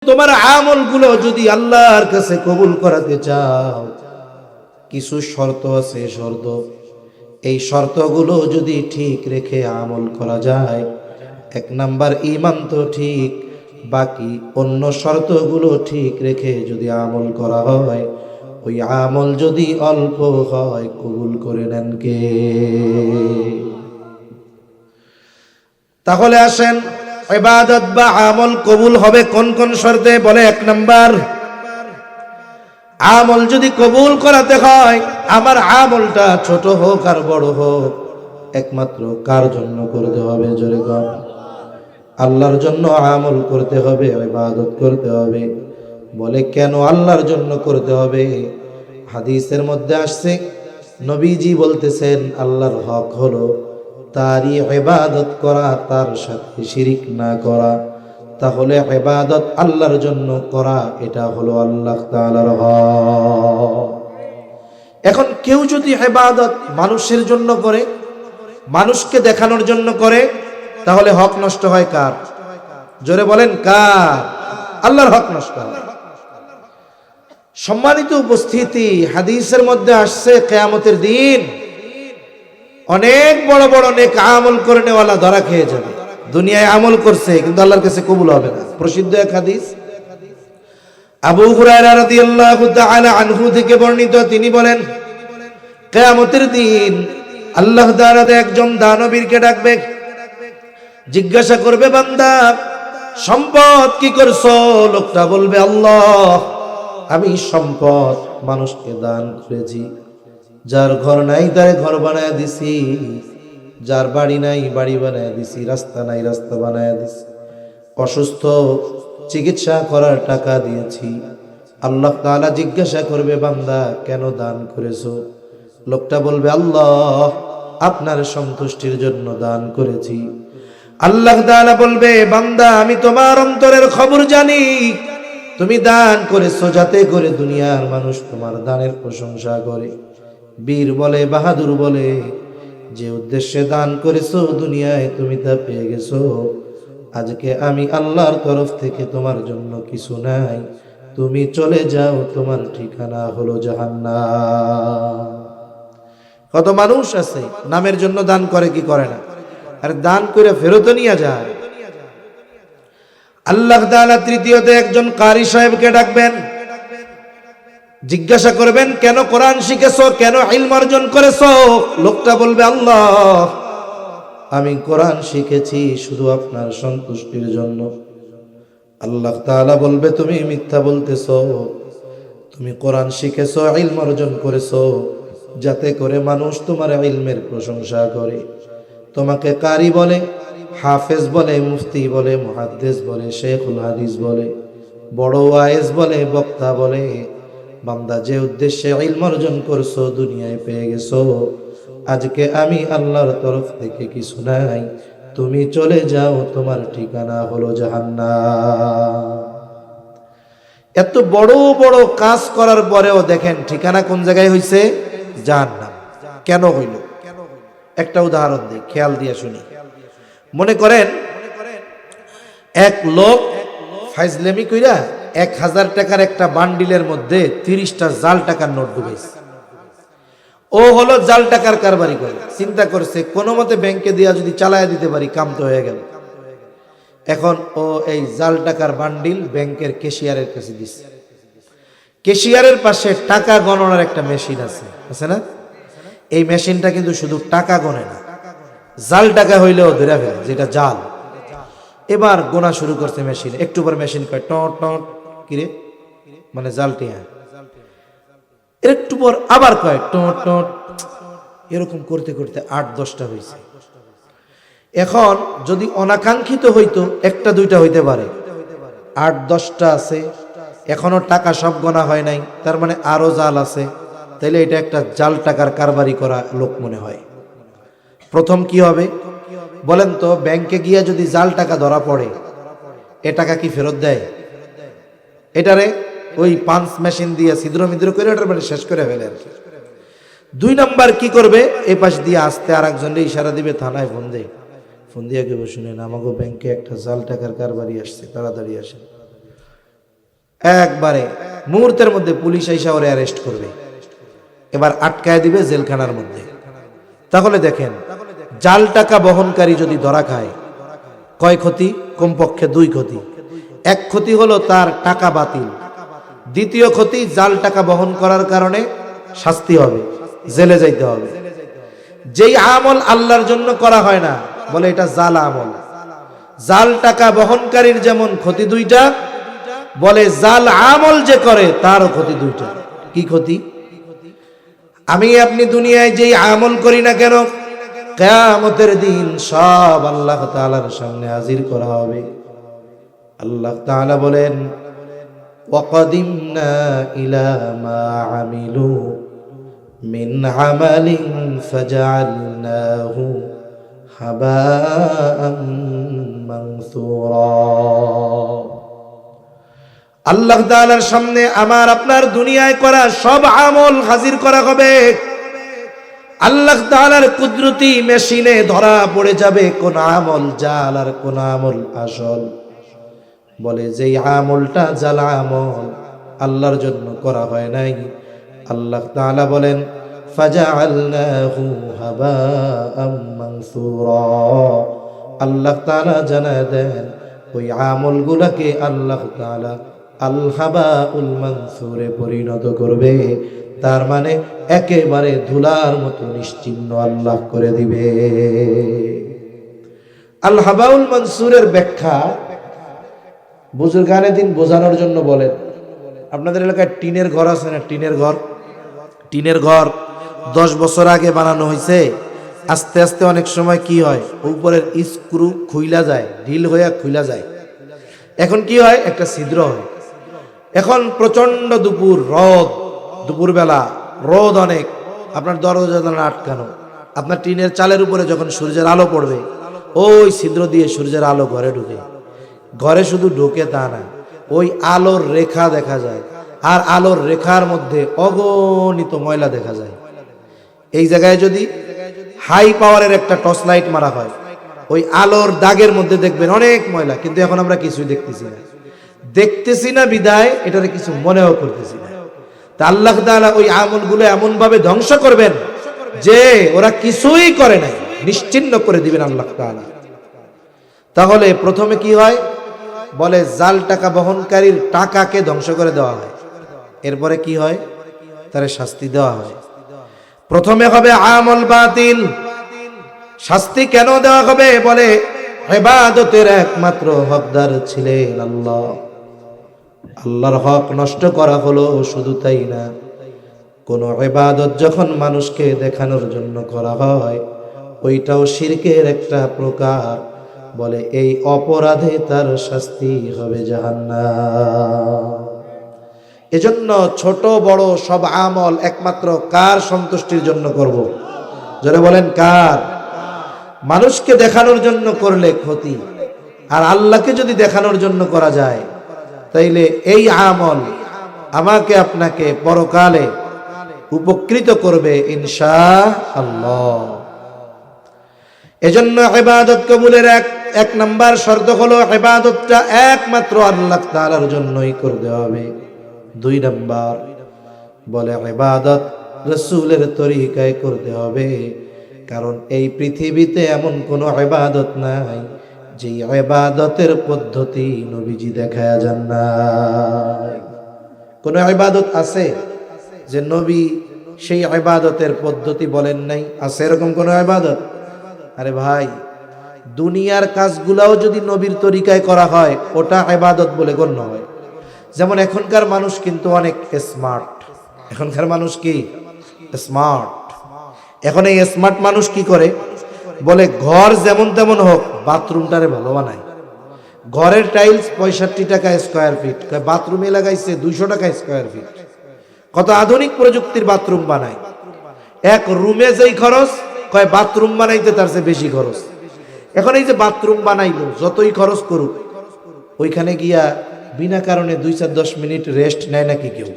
তোমার আমলগুলো যদি আল্লাহর কাছে কবুল করাতে চাও, কিছু শর্ত আছে। এই শর্তগুলো যদি ঠিক রেখে আমল করা যায়, এক নাম্বার ঈমান তো ঠিক, বাকি অন্য শর্তগুলো ঠিক রেখে যদি আমল করা হয়, ওই আমল যদি অল্প হয় কবুল করে নেন কে? তাহলে আসেন, ইবাদত বা আমল কবুল হবে কোন কোন শর্তে? বলে, এক নাম্বার, আমল যদি কবুল করাতে হয়, আমার আমলটা ছোট হোক আর বড় হোক, একমাত্র কার জন্য করতে হবে? জোরে কর। আল্লাহর জন্য আমল করতে হবে, ইবাদত করতে হবে। বলে, কেন আল্লাহর জন্য করতে হবে? হাদিসের মধ্যে আসছে, নবীজি বলতেছেন, আল্লাহর হক হলো তারই ইবাদত করা, তার সাথে শিরিক না করা। তাহলে ইবাদত আল্লাহর জন্য করা, এটা হলো আল্লাহ তাআলার হক। এখন কেউ যদি ইবাদত মানুষের জন্য করে, মানুষকে দেখানোর জন্য করে, তাহলে হক নষ্ট হয় কার? জোরে বলেন, কার? আল্লাহর হক নষ্ট হয়। সম্মানিত উপস্থিতি, হাদিসের মধ্যে আসছে, কিয়ামতের দিন অনেক বড় বড় নেক আমল করে নেওয়ালা ধরা খেয়ে যাবে। দুনিয়ায় আমল করছে কিন্তু আল্লাহর কাছে কবুল হবে না। প্রসিদ্ধ এক হাদিস, আবু হুরায়রা রাদিয়াল্লাহু তাআলা আনহু থেকে বর্ণিত, তিনি বলেন, কিয়ামতের দিন আল্লাহ তাআলা একজন দানবীরকে ডাকবে, জিজ্ঞাসা করবে, বান্দা সম্পদ কি করছো? লোকটা বলবে, আল্লাহ, আমি সম্পদ মানুষকে দান করেছি। যার ঘর নাই তারে ঘর বানায় দিছি, যার বাড়ি নাই বাড়ি বানায় দিছি, রাস্তা নাই রাস্তা বানায় দিছি, অসুস্থ চিকিৎসা করার টাকা দিয়েছি। আল্লাহ তাআলা জিজ্ঞাসা করবে, বান্দা কেন দান করেছো? লোকটা বলবে, আল্লাহ, আপনার সন্তুষ্টির জন্য দান করেছি। আল্লাহ তাআলা বলবে, বান্দা আমি তোমার অন্তরের খবর জানি। তুমি দান করেছো যাতে করে দুনিয়ার মানুষ তোমার দানের প্রশংসা করে, বীর বলে, বাহাদুর বলে। যে উদ্দেশ্যে দান করেছো দুনিয়ায় তুমি তা পেয়ে গেছো। আজকে আমি আল্লাহর তরফ থেকে তোমার জন্য কিছু নাই, তুমি চলে যাও, তোমার ঠিকানা হলো জাহান্নাম। কত মানুষ আছে নামের জন্য দান করে, কি করে না, আর দান করে ফেরত নিয়ে যায়। আল্লাহ তাআলা তৃতীয়তে একজন কারি সাহেবকে ডাকবেন, জিজ্ঞাসা করবেন, কেন কোরআন শিখেছো, কেন ইলম অর্জন করেছো? লোকটা বলবে, আল্লাহ, আমি কোরআন শিখেছি শুধু আপনার সন্তুষ্টির জন্য। আল্লাহ তাআলা বলবে, তুমি মিথ্যা বলতেছো। তুমি কোরআন শিখেছো, ইলম অর্জন করেছো যাতে করে মানুষ তোমার ইলমের প্রশংসা করে, তোমাকে কারি বলে, হাফেজ বলে, মুফতি বলে, মুহাদ্দিস বলে, শেখুল হাদিস বলে, বড় ওয়াইজ বলে, বক্তা বলে। বান্দা যে উদ্দেশ্যে ইলম অর্জন করছো দুনিয়ায় পেয়ে গেছো। আজকে আমি আল্লাহর তরফ থেকে কিছু নাই, তুমি চলে যাও, তোমার ঠিকানা হলো জাহান্নাম। এত বড় বড় কাজ করার পরেও দেখেন ঠিকানা কোন জায়গায় হইছে? জাহান্নাম। কেন হইল? একটা উদাহরণ দিই, খেয়াল দিয়ে শুনি। মনে করেন এক লোক ফাইজলামি কইরা 1000 টাকার একটা বান্ডিলের মধ্যে 30টা জাল টাকার নোট ঢুকাইছে। ও হলো জাল টাকার কারবারি করে, চিন্তা করছে কোনো মতে ব্যাংকে দিয়া যদি চালায় দিতে পারি কাম তো হয়ে গেল। এখন ও এই জাল টাকার বান্ডিল ব্যাংকের ক্যাশিয়ারের কাছে দিচ্ছে। ক্যাশিয়ারের পাশে টাকা গণনার একটা মেশিন আছে, আছে না? এই মেশিনটা কিন্তু শুধু টাকা গণে না, জাল টাকা হইলেও ধরে ফেলে, যেটা জাল। এবার গোনা শুরু করছে মেশিন। একটু পর মেশিন কয় টট টট, কিরে, মানে জালটি। একটু পর আবার কয় টট টট। এরকম করতে করতে 8-10টা হয়েছে। এখন যদি অনাকাঙ্ক্ষিত হইতো একটা দুইটা হইতে পারে, 8-10টা আছে, এখনো টাকা সব গোনা হয় নাই, তার মানে আরো জাল আছে। তাইলে এটা একটা জাল টাকার কারবারি করা লোক মনে হয়। প্রথম কি হবে বলেন তো? ব্যাংকে গিয়া যদি জাল টাকা ধরা পড়ে, এ টাকা কি ফেরত দেয়? এটারে ওই পাঞ্চ মেশিন দিয়ে ছিদ্র মিদ্র করে এটার মানে শেষ করে ফেলে আর কি। 2 নাম্বার কি করবে? এই পাশ দিয়ে আসতে আর একজনের ইশারা দিবে, থানায় ফোন দিয়ে কেউ, শুনেন আমাকে ব্যাংকে একটা জাল টাকার কারবারি আসছে, তাড়াতাড়ি আসেন। একবারে মুহূর্তের মধ্যে পুলিশ আইসা ওরে অ্যারেস্ট করবে, এবার আটকায় দিবে জেলখানার মধ্যে। তাহলে দেখেন, জাল টাকা বহনকারী যদি ধরা খায়, কয় ক্ষতি? কমপক্ষে দুই ক্ষতি। এক ক্ষতি হলো তার টাকা বাতিল, দ্বিতীয় ক্ষতি জাল টাকা বহন করার কারণে শাস্তি হবে, জেলে যাইতে হবে। যেই আমল আল্লাহর জন্য করা হয় না, বলে এটা জাল আমল। জাল টাকা বহনকারীর যেমন ক্ষতি দুইটা, বলে জাল আমল যে করে তারও ক্ষতি দুইটা। কি ক্ষতি? আমি আপনি দুনিয়ায় যেই আমল করি না কেন, কিয়ামতের দিন সব আল্লাহ তাআলার সামনে হাজির করা হবে। আল্লাহ তাআলা বলেন, ওয়াকাদিমনা ইলা মা আমিলু মিন আমালিন ফাজআলনাহু হাবাআম মানসুরা। আল্লাহ তাআলার সামনে আমার আপনার দুনিয়ায় করা সব আমল হাজির করা হবে। আল্লাহ তাআলার কুদরতি মেশিনে ধরা পড়ে যাবে কোন আমল জাল আর কোন আমল আসল। বলে যেই আমলটা জাল আমল, আল্লাহর জন্য করা হয় নাই, আল্লাহ তাআলা বলেন ফাজআলনাহু হাবাআম মানসুরা। আল্লাহ তাআলা জানায় দেন ওই আমলগুলোকে আল্লাহ তাআলা আল হাবাউল মানসুরে পরিণত করবে। তার মানে একেবারে ধুলার মতো নিশ্চিহ্ন আল্লাহ করে দিবে। আল হাবাউল মানসুরের ব্যাখ্যা বুজুর্গানে দিন বোঝানোর জন্য বলেন, আপনাদের এলাকায় টিনের ঘর আছে না? টিনের ঘর 10 বছর আগে বানানো হয়েছে, আস্তে আস্তে অনেক সময় কি হয়, উপরের স্ক্রু খুইলা যায়, ঢিল হইয়া খুইলা যায়। এখন কি হয়, একটা ছিদ্র হয়। এখন প্রচন্ড দুপুরবেলা রোদ অনেক, আপনার দরজা জানালা আটকানো, আপনার টিনের চালের উপরে যখন সূর্যের আলো পড়বে, ওই ছিদ্র দিয়ে সূর্যের আলো ঘরে ঢুকে। ঘরে শুধু ঢোকে তা না, ওই আলোর রেখা দেখা যায়, আর আলোর রেখার মধ্যে অগণিত ময়লা দেখা যায়। এই জায়গায় যদি হাই পাওয়ারের একটা টর্চ লাইট মারা হয়, ওই আলোর দাগের মধ্যে দেখবেন অনেক ময়লা, কিন্তু এখন আমরা কিছুই দেখতেছি না বিদায় এটারে কিছু মনেও করতেছি না। তা আল্লাহ তাআলা ওই আমলগুলো এমন ভাবে ধ্বংস করবেন যে ওরা কিছুই করে নাই, নিশ্চিহ্ন করে দিবেন আল্লাহ তাআলা। তাহলে প্রথমে কি হয়, বলে জাল টাকা বহনকারীর টাকাকে ধ্বংস করে দেওয়া হয়। এরপরে কি হয়, তারে শাস্তি দেওয়া হয়। প্রথমে হবে আমল বাতিল। শাস্তি কেন দেওয়া হবে? বলে ইবাদতের একমাত্র হকদার ছিলেন আল্লাহ, আল্লাহর হক নষ্ট করা হলো। শুধু তাই না, কোন ইবাদত যখন মানুষকে দেখানোর জন্য করা হয়, ওইটাও শিরকের একটা প্রকার। বলে এই অপরাধে তার শাস্তি হবে জাহান্নাম। এজন্য ছোট বড় সব আমল একমাত্র কার সন্তুষ্টির জন্য করব? যারা বলেন কার? মানুষকে দেখানোর জন্য করলে ক্ষতি, আর আল্লাহকে যদি দেখানোর জন্য করা যায়, তাইলে এই আমল আমাকে আপনাকে পরকালে উপকৃত করবে ইনশাআল্লাহ। এজন্য ইবাদত কবুলের এক নাম্বার শর্ত হলো ইবাদতটা একমাত্র আল্লাহ তাআলার জন্যই করতে হবে। 2 নাম্বার বলে ইবাদত রাসূলের তরিকায় করতে হবে। কারণ এই পৃথিবীতে এমন কোনো ইবাদত নাই যে ইবাদতের পদ্ধতি নবীজি দেখায়া যান নাই। কোন ইবাদত আছে যে নবী সেই ইবাদতের পদ্ধতি বলেন নাই? আছে এরকম কোন ইবাদত? আরে ভাই, দুনিয়ার কাজগুলাও যদি নবীর তরিকায় করা হয়, ওটা ইবাদত বলে গণ্য হয়। যেমন এখনকার মানুষ কিন্তু অনেক স্মার্ট। এখনকার মানুষ কি স্মার্ট? এখন এই স্মার্ট মানুষ কি করে, বলে ঘর যেমন তেমন হোক, বাথরুমটারে ভালো বানায়। ঘরের টাইলস 65 টাকা স্কয়ার ফিট, বাথরুমে লাগাইছে 200 টাকা স্কয়ার ফিট। কত আধুনিক প্রযুক্তির বাথরুম বানায়। এক রুমে যেই খরচ, কয় বাথরুম বানাইতে তার চেয়ে বেশি খরচ। এখন এই যে বাথরুম বানাইলো, যতই খরচ করুক, ওইখানে গিয়া বিনা কারণে 2-10 মিনিট রেস্ট নেয় নাকি কেউ?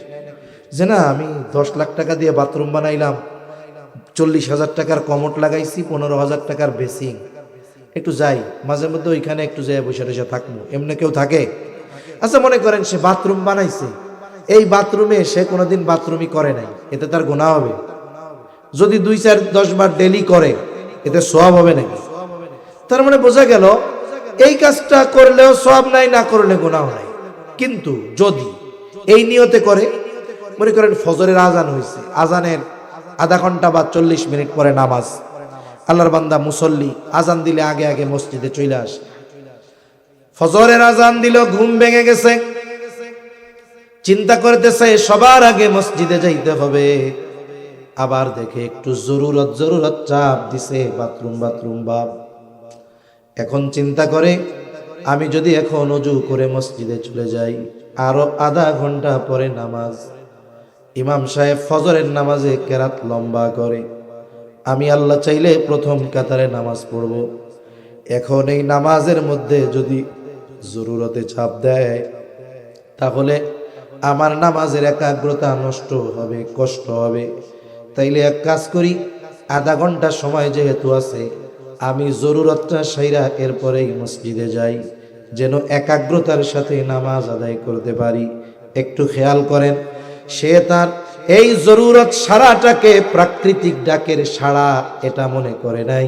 যে না, আমি 10 লাখ টাকা দিয়ে বাথরুম বানাইলাম, 40,000 টাকার কমোড লাগাইছি, 15,000 টাকার বেসিং, একটু যাই মাঝে মধ্যে ওইখানে একটু যাই বসে বসে থাকবো, এমনি কেউ থাকে? আচ্ছা মনে করেন সে বাথরুম বানাইছে, এই বাথরুমে সে কোনোদিন বাথরুমই করে নাই, এতে তার গুনাহ হবে? যদি 2-4-10 বার ডেলি করে এতে সওয়াব হবে নাকি? তার মানে বোঝা গেল এই কাজটা করলেও সওয়াব নাই, না করলে গুনাহ নাই। কিন্তু যদি এই নিয়তে করে, মনে করেন ফজরের আজান হয়েছে, আজানের আধা ঘন্টা বা 40 মিনিট পরে নামাজ, আল্লাহর বান্দা মুসল্লি আজান দিলে আগে আগে মসজিদে চলে আসে, ফজরের আজান দিল, ঘুম ভেঙে গেছে, চিন্তা করতেছে সবার আগে মসজিদে যাইতে হবে, আবার দেখে একটু জরুরত চাপ দিছে, বাথরুম ভাব। এখন চিন্তা করে আমি যদি এখন ওযু করে মসজিদে চলে যাই, আরো আধা ঘন্টা পরে নামাজ, ইমাম সাহেব ফজরের নামাজে কেরাত লম্বা করে, আমি আল্লাহ চাইলে প্রথম কাতারে নামাজ পড়ব। এখন এই নামাজের মধ্যে যদি জরুরতে চাপ দেয়, তাহলে আমার নামাজের একাগ্রতা নষ্ট হবে, কষ্ট হবে। তাইলে এক কাজ করি, আধা ঘন্টা সময় যেহেতু আছে, আমি জরুরতটা সাইরা এরপরেই মসজিদে যাই, যেন একাগ্রতার সাথে নামাজ আদায় করতে পারি। একটু খেয়াল করেন, সে তার এই জরুরত সারাটাকে প্রাকৃতিক ডাকের সাড়া এটা মনে করে নাই,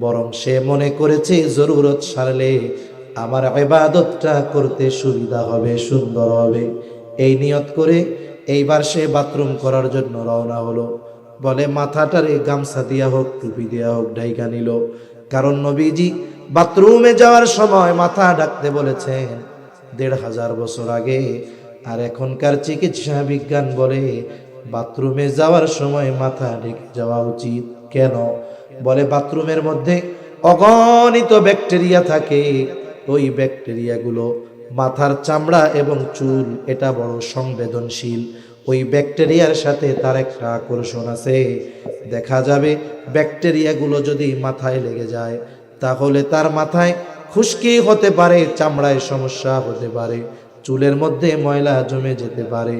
বরং সে মনে করেছে জরুরত সারলে আমার ইবাদতটা করতে সুবিধা হবে, সুন্দর হবে। এই নিয়ত করে এইবার সে বাথরুম করার জন্য রওনা হলো। বলে মাথাটারে গামছা দিয়া হোক, টুপি দিয়া হোক ঢাইকা নিল, কারণ নবীজি বাথরুমে যাওয়ার সময় মাথা ঢাকতে বলেছেন 1500 বছর আগে। আর এখনকার চিকিৎসা বিজ্ঞান বলে বাথরুমে যাওয়ার সময় মাথা ঢেকে যাওয়া উচিত। কেন? বলে বাথরুমের মধ্যে অগণিত ব্যাকটেরিয়া থাকে, ওই ব্যাকটেরিয়াগুলো মাথার চামড়া এবং চুল এটা বড় সংবেদনশীল, ওই ব্যাকটেরিয়ার সাথে তার একটা আকর্ষণ আছে। দেখা যাবে ব্যাকটেরিয়াগুলো যদি মাথায় লেগে যায়, তাহলে তার মাথায় খুশকি হতে পারে, চামড়ায় সমস্যা হতে পারে, চুলের মধ্যে ময়লা জমে যেতে পারে।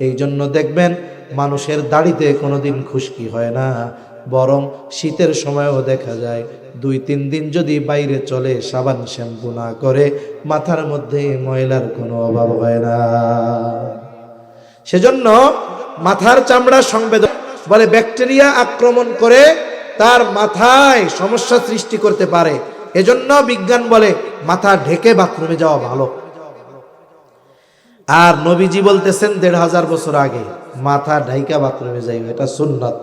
এই জন্য দেখবেন মানুষের দাড়িতে কোনোদিন খুশকি হয় না, বরং শীতের সময়ও দেখা যায় 2-3 দিন যদি বাইরে চলে, সাবান শ্যাম্পু না করে, মাথার মধ্যে ময়লার কোনো অভাব হয় না। সেজন্য মাথার চামড়া সংবেদন, বলে ব্যাকটেরিয়া আক্রমণ করে তার মাথায় সমস্যা সৃষ্টি করতে পারে। এজন্য বিজ্ঞান বলে মাথা ঢেকে বাথরুমে যাওয়া ভালো। আর নবীজি বলতেছেন 1500 বছর আগে মাথা ঢাইকা বাথরুমে যাই, এটা সুন্নাত।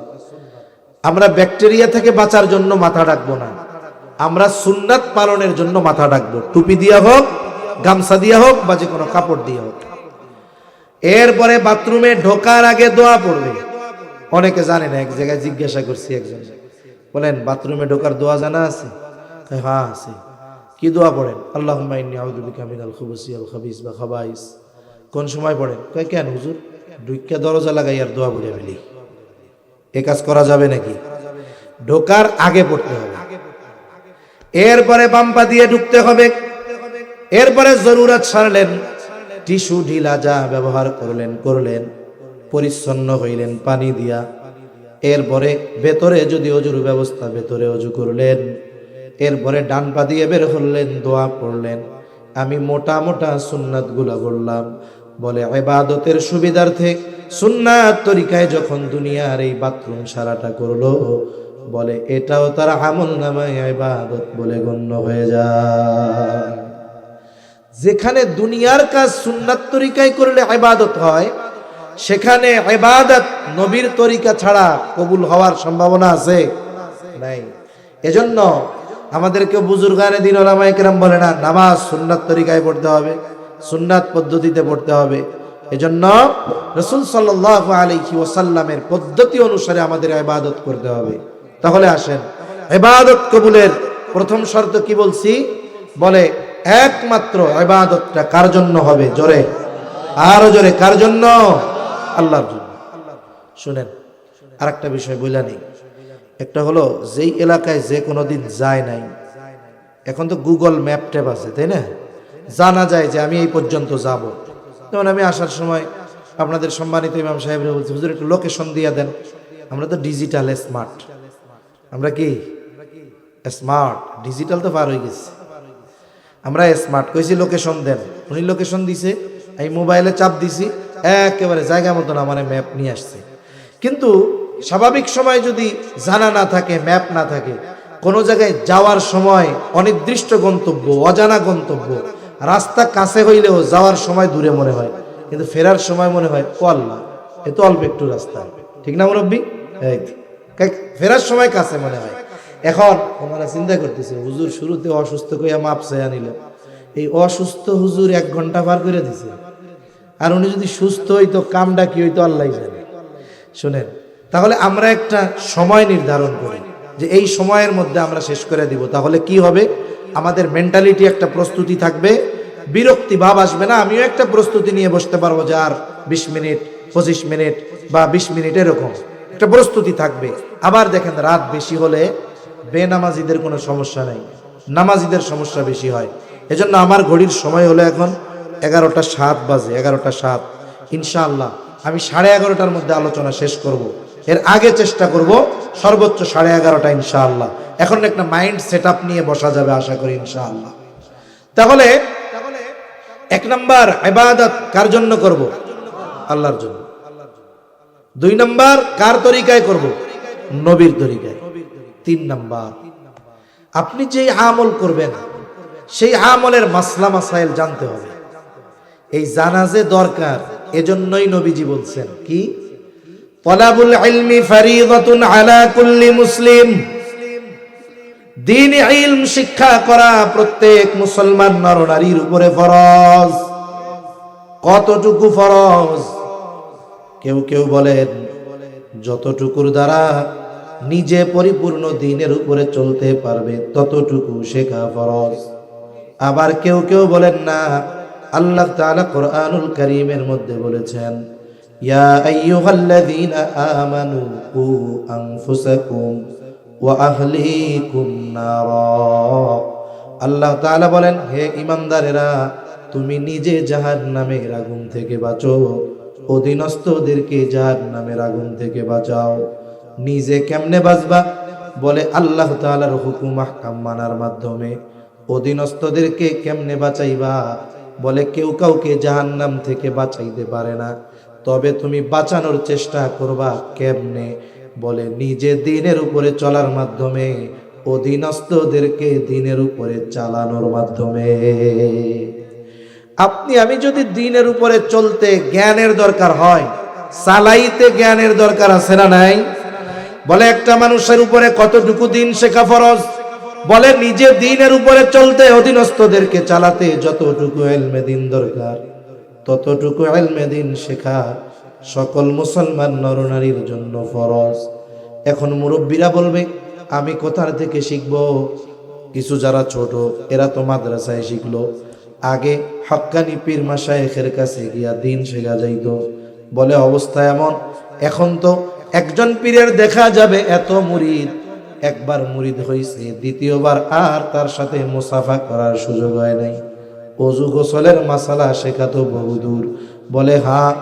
আমরা ব্যাকটেরিয়া থেকে বাঁচার জন্য মাথা ঢাকবো না, আমরা সুন্নাত পালনের জন্য মাথা ঢাকবো, টুপি দিয়া হোক, গামছা দিয়া হোক, বা যে কোনো কাপড় দিয়ে হোক। এরপরে বাথরুমে ঢোকার আগে দোয়া পড়বে। অনেকে জানে না, এক জায়গায় জিজ্ঞাসা করছি একজন, বলেন বাথরুমে ঢোকার দোয়া জানা আছে? হ্যাঁ আছে। কি দোয়া পড়েন? আল্লাহুম্মা ইন্নী আউযু বিকা মিনাল খুবুসি ওয়াল খাবিস বা খাবাইস। কোন সময় পড়েন? কয় কেন হুজুর, ঢুকিয়া দরজা লাগাই আর দোয়া পড়ে ফেলি। এ কাজ করা যাবে নাকি? ঢোকার আগে পড়তে হবে, এরপরে বাম্পা দিয়ে ঢুকতে হবে। এরপরে জরুরত সারলেন, টিস্যু ঢিলা যা ব্যবহার করলেন, পরিচ্ছন্ন হইলেন পানি দিয়া। এরপরে ভেতরে যদি অজুর ব্যবস্থা, ভেতরে অজু করলেন। এরপরে ডান পা দিয়ে বের হলেন, দোয়া পড়লেন। আমি মোটা মোটা সুন্নাত গুলা বললাম, বলে ইবাদতের সুবিধার্থে সুন্নাত তরিকায় যখন দুনিয়ার এই বাথরুম সারাটা করলো, বলে এটাও তার আমলনামায় ইবাদত বলে গণ্য হয়ে যায়। যেখানে দুনিয়ার কাজ সুন্নাত তরিকায় করলে ইবাদত হয়, সেখানে ইবাদত নবীর তরিকা ছাড়া কবুল হওয়ার সম্ভাবনা আছে নাই। এজন্য আমাদেরকে বুজুর্গানে দিন ওলামায়ে কেরাম বলে না, নামাজ সুন্নাত তরিকায় পড়তে হবে, সুন্নাত পদ্ধতিতে পড়তে হবে। এজন্য রাসূল সাল্লাল্লাহু আলাইহি ওয়াসাল্লামের পদ্ধতি অনুসারে আমাদের ইবাদত করতে হবে। তাহলে আসেন, ইবাদত কবুলের প্রথম শর্ত কি বলছি? বলে একমাত্র ইবাদতটা কার জন্য হবে? জোরে, আরো জোরে, কার জন্য? আল্লাহর জন্য। শুনেন, আরেকটা বিষয় বইলা নেই। একটা হলো, যেই এলাকায় যে কোনোদিন যায় নাই, এখন তো গুগল ম্যাপ ট্যাপ আছে, তাই না? জানা যায় যে আমি এই পর্যন্ত যাব। যেমন আমি আসার সময় আপনাদের সম্মানিত ইমাম সাহেবরা বলছে, হুজুর একটু লোকেশন দিয়ে দেন। আমরা তো ডিজিটাল স্মার্ট, আমরা কি স্মার্ট, ডিজিটাল তো পার হয়ে গেছে। আমরা স্মার্ট কইছি লোকেশন দেন, উনি লোকেশন দিছে, এই মোবাইলে চাপ দিছি, একেবারে জায়গা মতন আমার ম্যাপ নিয়ে আসছে। কিন্তু স্বাভাবিক সময় যদি জানা না থাকে, ম্যাপ না থাকে, কোনো জায়গায় যাওয়ার সময় অনির্দিষ্ট গন্তব্য, অজানা গন্তব্য, রাস্তা কাছে হইলেও যাওয়ার সময় দূরে মনে হয়, কিন্তু ফেরার সময় মনে হয় ও আল্লাহ এ তো অল্প একটু রাস্তা, ঠিক না মুরব্বী? ফেরার সময় কাছে মনে হয়। এখন ওনারা চিন্তা করতেছে হুজুর শুরুতে অসুস্থ কইয়া মাপ চাইয়া নিল, এই অসুস্থ হুজুর 1 ঘন্টা পার করে দিছে, আর উনি যদি সুস্থ হইতো কামটা কি হইতো আল্লাহ জানে। শুনেন, তাহলে আমরা একটা সময় নির্ধারণ করি যে এই সময়ের মধ্যে আমরা শেষ করে দিব, তাহলে কি হবে? আমাদের মেন্টালিটি একটা প্রস্তুতি থাকবে, বিরক্তি ভাব আসবে না। আমিও একটা প্রস্তুতি নিয়ে বসতে পারবো যে আর 20 মিনিট 25 মিনিট বা 20 মিনিট এরকম একটা প্রস্তুতি থাকবে। আবার দেখেন রাত বেশি হলে বেনামাজিদের কোনো সমস্যা নেই, নামাজিদের সমস্যা বেশি হয়। এজন্য আমার ঘড়ির সময় হলো এখন 11:07 বাজে, 11:07। ইনশাআল্লাহ আমি 11:30টার মধ্যে আলোচনা শেষ করব। এর আগে চেষ্টা করব সর্বোচ্চ 11:30টা ইনশাআল্লাহ। এখন একটা মাইন্ড সেট আপ নিয়ে বসা যাবে আশা করি ইনশাআল্লাহ। তাহলে 1 নাম্বার ইবাদত কার জন্য করব? আল্লাহর জন্য। 2 নাম্বার কার তরিকায় করব? নবীর তরিকায়। 3 নাম্বার আপনি যেই আমল করবেন সেই আমলের মাসলা মাসাইল জানতে হবে। এই জানা যে দরকার, এজন্যই নবীজি বলছেন কি, তালাবুল ইলমি ফারিদাতুন আলা কুল্লি মুসলিম, দ্বীনি ইলম শিক্ষা করা প্রত্যেক মুসলমান নরনারীর উপরে ফরজ। কতটুকু ফরজ? কেউ কেউ বলেন যতটুকুর দ্বারা নিজে পরিপূর্ণ দ্বীনের উপরে চলতে পারবে ততটুকু শেখা ফরজ। আবার কেউ কেউ বলেন না, আল্লাহ তাআলা কোরআনুল কারীমের মধ্যে বলেছেন ইয়া আইয়ুহাল্লাযীনা আমানু কু আনফুসাকুম ওয়া আহলিকুম নারা। আল্লাহ তাআলা বলেন হে ঈমানদারেরা, তুমি নিজে জাহান্নামের আগুন থেকে বাঁচো, অধীনস্থদেরকে জাহান্নামের আগুন থেকে বাঁচাও। নিজে কেমনে বাঁচবা? বলে আল্লাহ তাআলার হুকুম আহকাম মানার মাধ্যমে। অধীনস্থদেরকে কেমনে বাঁচাইবা? বলে কেউ কাউকে জাহান্নাম থেকে বাঁচাইতে পারে না, তবে তুমি বাঁচানোর চেষ্টা করবা কেমনে? বলে নিজে দ্বীনের উপরে চলার মাধ্যমে, অধীনস্থদেরকে দ্বীনের উপরে চালানোর মাধ্যমে। আপনি আমি যদি দ্বীনের উপরে চলতে জ্ঞানের দরকার হয়, চালাইতে জ্ঞানের দরকার আছে না নাই? বলে একটা মানুষের উপরে কতটুকু দ্বীন শেখা ফরজ? বলে নিজে দ্বীনের উপরে চলতে, অধীনস্থদেরকে চালাতে যতটুকু ইলমে দ্বীন দরকার ততটুকু ইলমে দ্বীন শেখা সকল মুসলমান নরনারীর জন্য ফরজ। এখন মুরব্বীরা বলবে আমি কোথা থেকে শিখবো? কিছু যারা ছোট এরা তো মাদ্রাসায় শিখলো, আগে হক্কানি পীর মাশায়েখের কাছে গিয়া দ্বীন শেখা যাইতো। বলে অবস্থা এমন, এখন তো একজন পীরের দেখা যাবে এত মুরিদ, একবার মুরিদ হইছে, দ্বিতীয়বার আর তার সাথে মুসাফা করার সুযোগ হয় নাই। ওযু গোসলের মাসালা শেখা তো বহুদূর। বলে হ্যাঁ,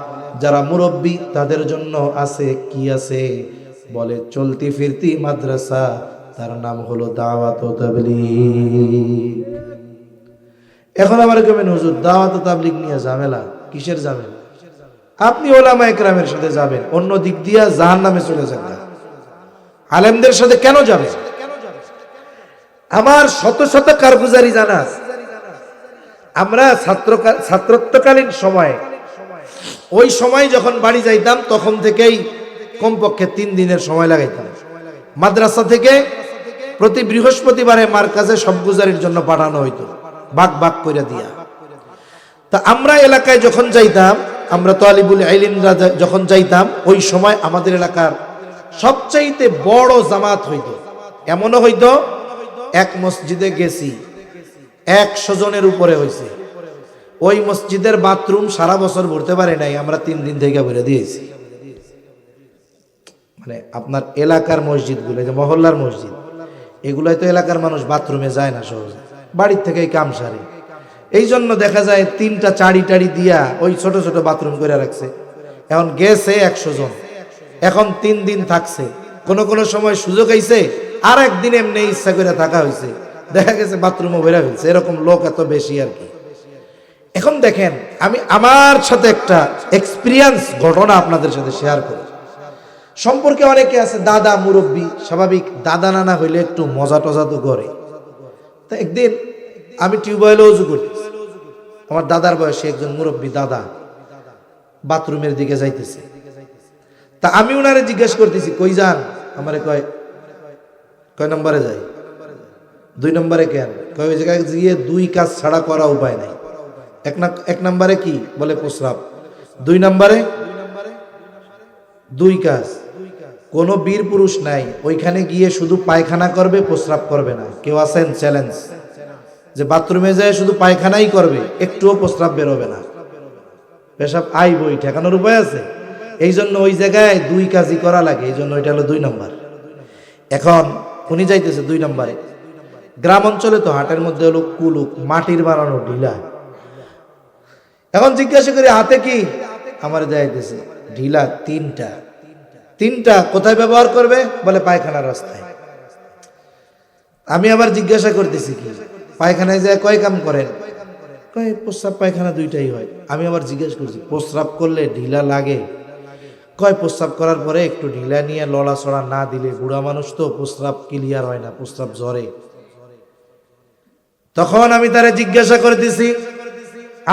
যারা মুরব্বী তাদের জন্য আছে, কি আছে? বলে চলতি ফিরতি মাদ্রাসা, তার নাম হলো দাওয়াত ও তাবলীগ। এখন আবার কেমন হুজুর দাওয়াত ও তাবলীগ নিয়ে ঝামেলা? কিসের ঝামেলা? আপনি ওলামা একরামের সাথে যাবেন, অন্য দিক দিয়া জাহান্নামে চলে যাবেন। আলেমদের সাথে কেন যাবে? আমার শত শত কারগুজারি জানা। আমরা ছাত্রত্বকালীন সময়ে, ওই সময় যখন বাড়ি যাইতাম তখন থেকেই কমপক্ষে 3 দিনের সময় লাগাইতাম। মাদ্রাসা থেকে প্রতি বৃহস্পতিবারে মার্কাজে সব গুজারির জন্য পাঠানো হইতো, ভাগ ভাগ করে দিয়া। তা আমরা এলাকায় যখন যাইতাম, আমরা তালিবুল ইলমরা যখন যাইতাম, ওই সময় আমাদের এলাকার সবচাইতে বড় জামাত হইতো। এমনও হইতো এক মসজিদে গেছি 100 জনের উপরে হইছে। ওই মসজিদের বাথরুম সারা বছর ভরতে পারে নাই, আমরা 3 দিন থেকে ভরে দিয়েছি। মানে আপনার এলাকার মসজিদগুলো, যে মহল্লার মসজিদ, এগুলাই তো এলাকার মানুষ বাথরুমে যায় না সহজে, বাড়ির থেকেই কাম সারে। এই জন্য দেখা যায় 3টা চাড়ি দিয়া ওই ছোট ছোট বাথরুম করে রাখছে। এখন গেছে 100 জন, এখন 3 দিন থাকছে। কোন কোন সময় সুযোগ হইছে আর একদিন এমনি ইচ্ছা করে থাকা হয়েছে, দেখা গেছে বাথরুমও বেরা ফেলছে, এরকম লোক এত বেশি আর কি। এখন দেখেন, আমি আমার সাথে একটা এক্সপিরিয়েন্স ঘটনা আপনাদের সাথে শেয়ার করি। সম্পর্কে অনেকে আছে দাদা মুরব্বী, স্বাভাবিক দাদা নানা হইলে একটু মজা টজা তো করে। তা একদিন আমি টিউবওয়েলে উজু করতেছি, আমার দাদার বয়সে একজন মুরব্বী দাদা বাথরুমের দিকে যাইতেছে। তা আমি উনারে জিজ্ঞেস করতেছি, কই যান? আমারে কয় নম্বরে যাই? 2 নম্বরে কেন? কয় ওই জায়গায় গিয়ে 2 কাজ ছাড়া করা উপায় নাই। এক নম্বরে কি বলে? প্রস্রাব। 2 নম্বরে 2 কাজ। কোন বীর পুরুষ নাই ওইখানে গিয়ে শুধু পায়খানা করবে, প্রস্রাব করবে না। কেউ আছেন চ্যালেঞ্জ যে বাথরুমে যায় শুধু পায়খানাই করবে, একটুও প্রস্রাব বেরোবে না, পেশাব আইবই, ঠেকানোর উপায় আছে? এই জন্য ওই জায়গায় 2 কাজই করা লাগে, এই জন্য ওইটা হলো 2 নম্বর। এখন উনি যাইতেছে 2 নম্বরে। গ্রাম অঞ্চলে তো হাটের মধ্যে হলো কুলুক, মাটির বানানো ঢিলা। এখন জিজ্ঞাসা করি হাতে কি? আমার যাইতেছে ঢিলা 3টা। কোথায় ব্যবহার করবে? বলে পায়খানার রাস্তায়। আমি আবার জিজ্ঞাসা করতেছি কি পায়খানায় যায় কয় কাম করেন? কয় প্রস্রাব পায়খানা 2টাই হয়। আমি আবার জিজ্ঞাসা করছি প্রস্রাব করলে ঢিলা লাগে? কয় প্রস্রাব করার পরে একটু ঢিলা নিয়ে লড়াচড়া না দিলে, বুড়া মানুষ তো প্রস্রাব ক্লিয়ার হয় না, প্রস্রাব জ্বরে। তখন আমি তারে জিজ্ঞাসা করতেছি,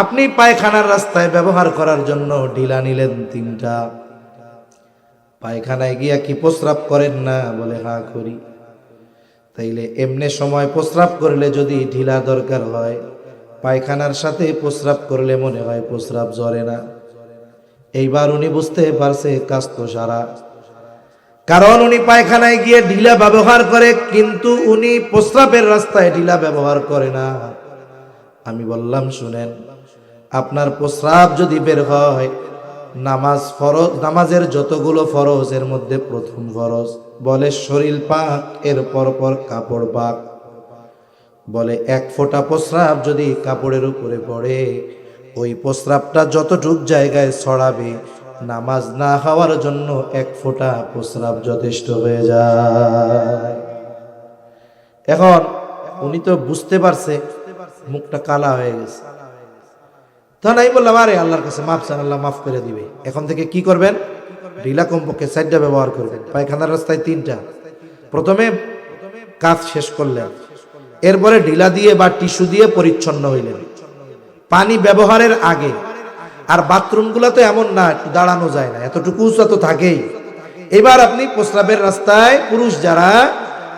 আপনি পায়খানার রাস্তায় ব্যবহার করার জন্য ঢিলা নিলেন 3টা, পায়খানায় গিয়া কি প্রস্রাব করেন না? বলে হ্যাঁ করি। তাইলে এমনি সময় প্রস্রাব করলে যদি ঢিলা দরকার হয়, পায়খানার সাথে প্রস্রাব করলে মনে হয় প্রস্রাব জ্বরে না। এইবার উনি বুঝতে পারছে কাজ তো সারা, কারণ উনি পায়খানায় গিয়ে ঢিলা ব্যবহার করে, কিন্তু উনি প্রস্রাবের রাস্তায় ঢিলা ব্যবহার করে না। আমি বললাম শুনেন, আপনার প্রস্রাব যদি বের হয়, নামাজ ফরজ, নামাজের যতগুলো ফরজ এর মধ্যে প্রথম ফরজ বলে শরীর পাক, এর পর কাপড় পাক। বলে 1 ফোঁটা প্রস্রাব যদি কাপড়ের উপরে পড়ে, ওই প্রস্রাবটা যতটুক জায়গায় ছড়াবে, নামাজ না হওয়ার জন্য 1 ফোঁটা প্রস্রাব যথেষ্ট হয়ে যায়। এখন উনি তো বুঝতে পারছে, মুখটা কালা হয়ে গেছে। তখন আমি বললাম, আরে আল্লাহর কাছে মাফ চান, আল্লাহ মাফ করে দিবে। এখন থেকে কি করবেন? ঢিলা কমপক্ষে 4টা ব্যবহার করবেন, পায়খানার রাস্তায় 3টা। প্রথমে কাজ শেষ করলেন, এরপরে ঢিলা দিয়ে বা টিস্যু দিয়ে পরিচ্ছন্ন হইলেন পানি ব্যবহারের আগে। আর বাথরুমগুলো তো এমন না একটু দাঁড়ানো যায় না, এতটুকু উঁচা তো থাকেই। এবার আপনি প্রস্রাবের রাস্তায় পুরুষ যারা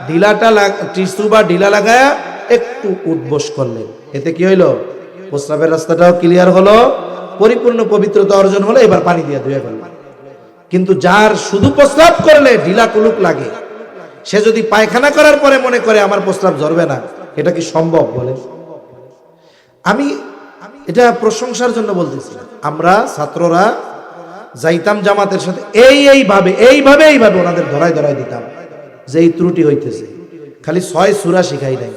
ঢিলাটা টিস্যু বা ঢিলা লাগায় একটু উদ্বোস করলেন, এতে কি হইলো? প্রস্রাবের রাস্তাটাও ক্লিয়ার হলো, পরিপূর্ণ পবিত্রতা অর্জন হলো। এবার পানি দিয়ে ধুয়ে ফেললেন। কিন্তু যার শুধু প্রস্রাব করলে ঢিলা কুলুক লাগে, সে যদি পায়খানা করার পরে মনে করে আমার প্রস্রাব ঝরবে না, এটা কি সম্ভব? বলে আমি এটা প্রশংসার জন্য বলতেছি। আমরা ছাত্ররা যাইতাম জামাতের সাথে, এইভাবে ওনাদের ধরায় দিতাম যে এই ত্রুটি হইতেছে। খালি 6 সূরা শিখাই নাই,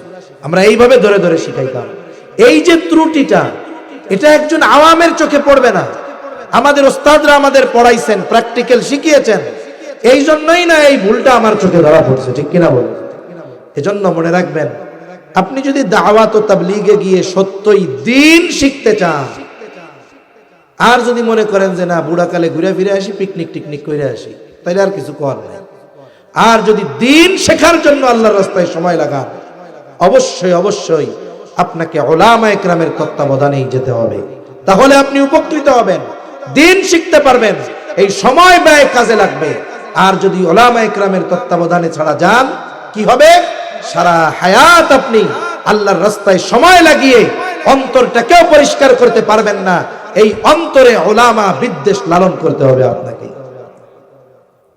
আমরা এইভাবে ধরে শিখাইতাম। এই যে ত্রুটিটা, এটা একজন আওয়ামের চোখে পড়বে না। আমাদের ওস্তাদরা আমাদের পড়াইছেন, প্র্যাকটিক্যাল শিখিয়েছেন, এই জন্যই না এই ভুলটা আমার চোখে ধরা পড়ছে, ঠিক কিনা বলে? এজন্য মনে রাখবেন, আপনি যদি দাওয়াত ও তাবলীগে গিয়ে সত্যই দ্বীন শিখতে চান, আর যদি মনে করেন যে না বুড়াকালে ঘুরে ফিরে আসি, পিকনিক টিকনিক করে আসি, তাইলে আর কিছু করার নাই। আর যদি দ্বীন শেখার জন্য আল্লাহর রাস্তায় সময় লাগান, অবশ্যই আপনাকে উলামায়ে কেরামের তত্ত্বাবধানেই যেতে হবে, তাহলে আপনি উপকৃত হবেন, দ্বীন শিখতে পারবেন। এই সময় ব্যয় কাজে লাগবে। আর যদি উলামায়ে কেরামের তত্ত্বাবধানে ছাড়া যান, কি হবে? সারা হায়াত আপনি আল্লাহর রাস্তায় সময় লাগিয়ে অন্তরটাকেও পরিষ্কার করতে পারবেন না। এই অন্তরে উলামা বিদ্বেষ লালন করতে হবে আপনাকে।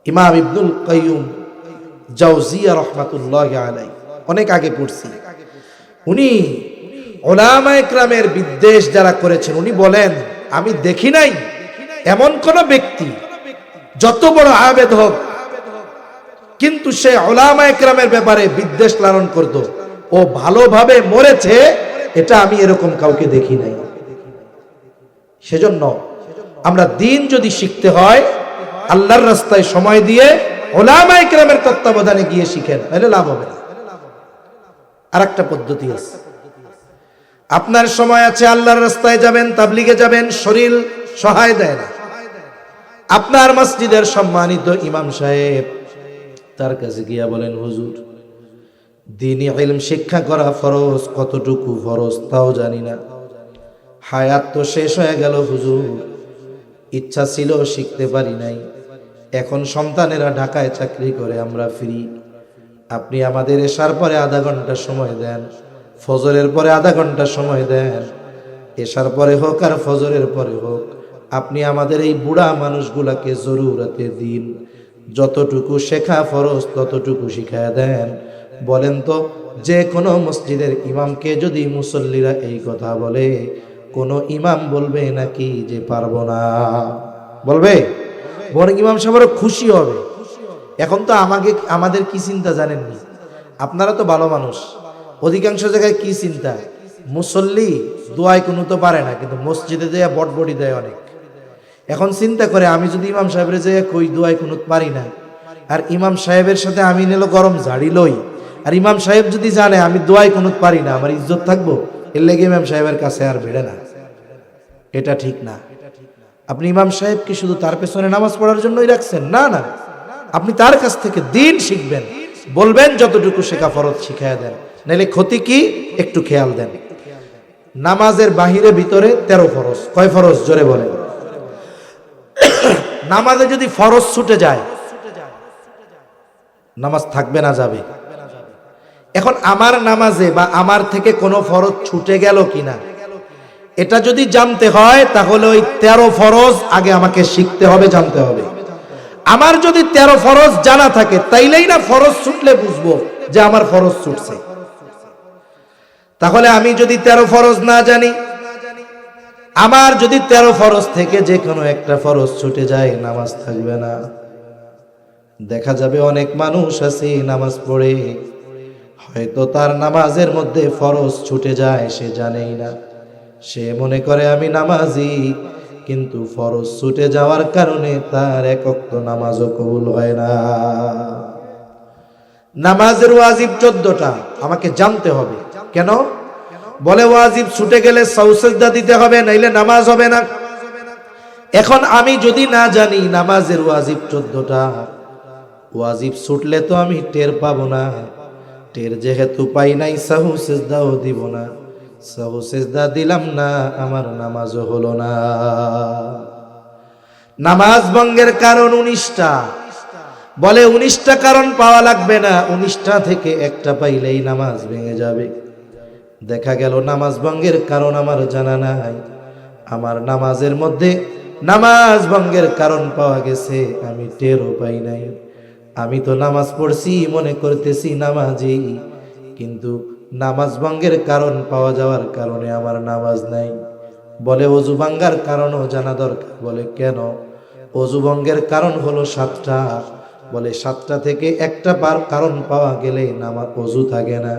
ইমাম ইবনুল কাইয়ুম জাওজিয়া রাহমাতুল্লাহি আলাইহি, অনেক আগে পড়ছি, উনি উলামায়ে কেরামের বিদ্বেষ যারা করেছেন, উনি বলেন আমি দেখি নাই এমন কোন ব্যক্তি যত বড় আবেদ হোক, কিন্তু সে উলামায়ে কেরামের ব্যাপারে বিদ্বেষ লালন করত, ও ভালোভাবে মরেছে, এটা আমি এরকম কাউকে দেখি নাই। সেজন্য আমরা দ্বীন যদি শিখতে হয়, আল্লাহর রাস্তায় সময় দিয়ে উলামায়ে কেরামের তত্ত্বাবধানে গিয়ে শিখেন, তাহলে লাভ হবে না। আর একটা পদ্ধতি আছে। আপনার সময় আছে, আল্লাহর রাস্তায় যাবেন, তাবলিগে যাবেন, শরীর সহায় দেয় না, আপনার মসজিদের সম্মানিত ইমাম সাহেব তার কাছে গিয়া বলেন, হুজুর দ্বীনি ইলম শিক্ষা করা ফরজ, কতটুকু ফরজ তাও জানি না, হায়াত তো শেষ হয়ে গেল হুজুর, ইচ্ছা ছিল শিখতে পারি নাই, এখন সন্তানেরা ঢাকায় চাকরি করে, আমরা ফ্রি, আপনি আমাদের এশার পরে আধা ঘন্টা সময় দেন, ফজরের পরে আধা ঘন্টা সময় দেন, এশার পরে হোক আর ফজরের পরে হোক, আপনি আমাদের এই বুড়া মানুষগুলাকে জরুরতে দিন, যতটুকু শেখা ফরজ ততটুকু শিখায় দেন। বলেন তো, যে কোনো মসজিদের ইমামকে যদি মুসল্লিরা এই কথা বলে, কোন ইমাম বলবে নাকি যে পারবো না? বলবে? বরং ইমাম সাহেব খুশি হবে। এখন তো আমাদের কি চিন্তা জানেননি? আপনারা তো ভালো মানুষ, অধিকাংশ জায়গায় কি চিন্তা, মুসল্লি দোয়ায় কোনো তো পারে না, কিন্তু মসজিদে দেয়া বটবটি দেয় অনেক। এখন চিন্তা করে, আমি যদি ইমাম সাহেবের যে কই দোয়ায় কোনো পারি না, আর ইমাম সাহেবের সাথে আমি নিল গরম ঝাড়ি লই, আর ইমাম সাহেব যদি জানে আমি দোয়ায় কোনো পারি না, আমার ইজ্জত থাকবো? এর লেগে ইমাম সাহেবের কাছে আর ভিড়ে না, এটা ঠিক না। আপনি ইমাম সাহেবকে শুধু তার পেছনে নামাজ পড়ার জন্যই রাখছেন? না না, আপনি তার কাছ থেকে দিন শিখবেন, বলবেন যতটুকু শেখা ফরজ শিখায় দেন, নাইলে ক্ষতি কি একটু খেয়াল দেন। নামাজের বাহিরে ভিতরে 13 ফরজ। কয় ফরজ? জোরে বলেন। নামাজে যদি ফরজ ছুটে যায়, নামাজ থাকবে না যাবে? এখন আমার নামাজে বা আমার থেকে কোনো ফরজ ছুটে গেল কিনা, এটা যদি জানতে হয় তাহলে ওই 13 ফরজ আগে আমাকে শিখতে হবে, জানতে হবে। আমার যদি 13 ফরজ জানা থাকে, তাইলেই না ফরজ ছুটলে বুঝবো যে আমার ফরজ ছুটছে। তাহলে আমি যদি 13 ফরজ না জানি, আমার যদি 13 ফরজ থেকে যে কোনো একটা ফরজ ছুটে যায়, নামাজ থাকবে না। দেখা যাবে অনেক মানুষ আছে নামাজ পড়ে, হয়তো তার নামাজের মধ্যে ফরজ ছুটে যায়, সে জানেই না, সে মনে করে আমি নামাজি, কিন্তু ফরজ ছুটে যাওয়ার কারণে তার এক ওয়াক্ত নামাজও কবুল হয় না। নামাজের ওয়াজিব 14টা, আমাকে জানতে হবে। কেন? বলে ওয়াজিব ছুটে গেলে সাজদা দিতে হবে, নাইলে নামাজ হবে না। এখন আমি যদি না জানি নামাজের ওয়াজিব 14টা, ওয়াজিব ছুটলে তো আমি টের পাবো না, টের যেহেতু পাই নাই, সাহু সেজদাও দিব না, সাহু সেজদা দিলাম না, আমার নামাজও হলো না। নামাজ ভঙ্গের কারণ 19টা, বলে 19টা কারণ পাওয়া লাগবে না, 19টা থেকে একটা পাইলেই নামাজ ভেঙে যাবে। দেখা গেল নামাজ ভঙ্গের কারণ আমার জানা নাই, আমার নামাজের মধ্যে নামাজ ভঙ্গের কারণ পাওয়া গেছে, আমি টেরও পাই নাই। আমি তো নামাজ পড়ছি, মনে করতেছি নামাজি, কিন্তু নামাজ ভঙ্গের কারণ পাওয়া যাওয়ার কারণে আমার নামাজ নাই। বলে অজু ভাঙ্গার কারণও জানা দরকার। বলে কেন? অজু ভঙ্গের কারণ হলো 7টা। বলে 7টা থেকে একটা কারণ পাওয়া গেলে নামাজ অজু থাকে না,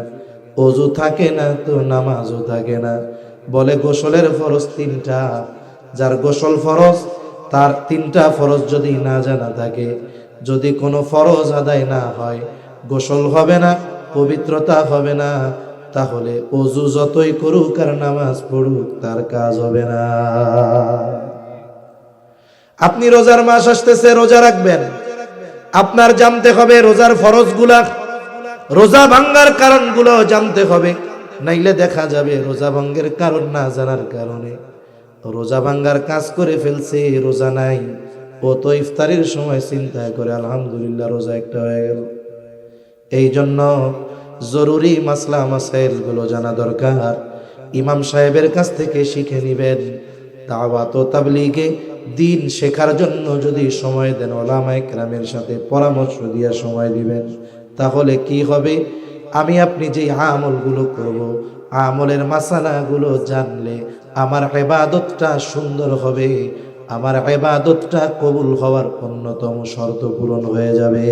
অজু থাকে না তো নামাজও থাকে না। বলে গোসলের ফরজ 3টা, যার গোসল ফরজ, তার 3টা ফরজ যদি না জানা থাকে, যদি কোনো ফরজ আদায় না হয়, গোসল হবে না, পবিত্রতা হবে না, তাহলে অজু যতই করুক আর নামাজ পড়ুক তার কাজ হবে না। আপনি রোজার মাস আসতেছে, রোজা রাখবেন, আপনার জানতে হবে রোজার ফরজগুলা, রোজা ভাঙ্গার কারণগুলো জানতে হবে, নাইলে দেখা যাবে রোজা ভঙ্গের কারণ না জানার কারণে রোজা ভাঙ্গার কাজ করে ফেলছে, রোজা নাই। ও তো ইফতারের সময় চিন্তা করে আলহামদুলিল্লাহ রোজা একটা হয়ে গেল। এই জন্য জরুরি মাসলা মাসাইল গুলো জানা দরকার, ইমাম সাহেবের কাছ থেকে শিখে নিবেন। দাওয়াত ও তাবলীগে দিন শেখার জন্য যদি সময় দেন, ওলামায়ে কেরামের সাথে পরামর্শ দিয়ে সময় দিবেন, তাহলে কি হবে? আমি আপনি যে আমলগুলো করব, আমলের মাসালাগুলো জানলে আমার ইবাদতটা সুন্দর হবে, আমার ইবাদতটা কবুল হওয়ার অন্যতম শর্ত পূরণ হয়ে যাবে।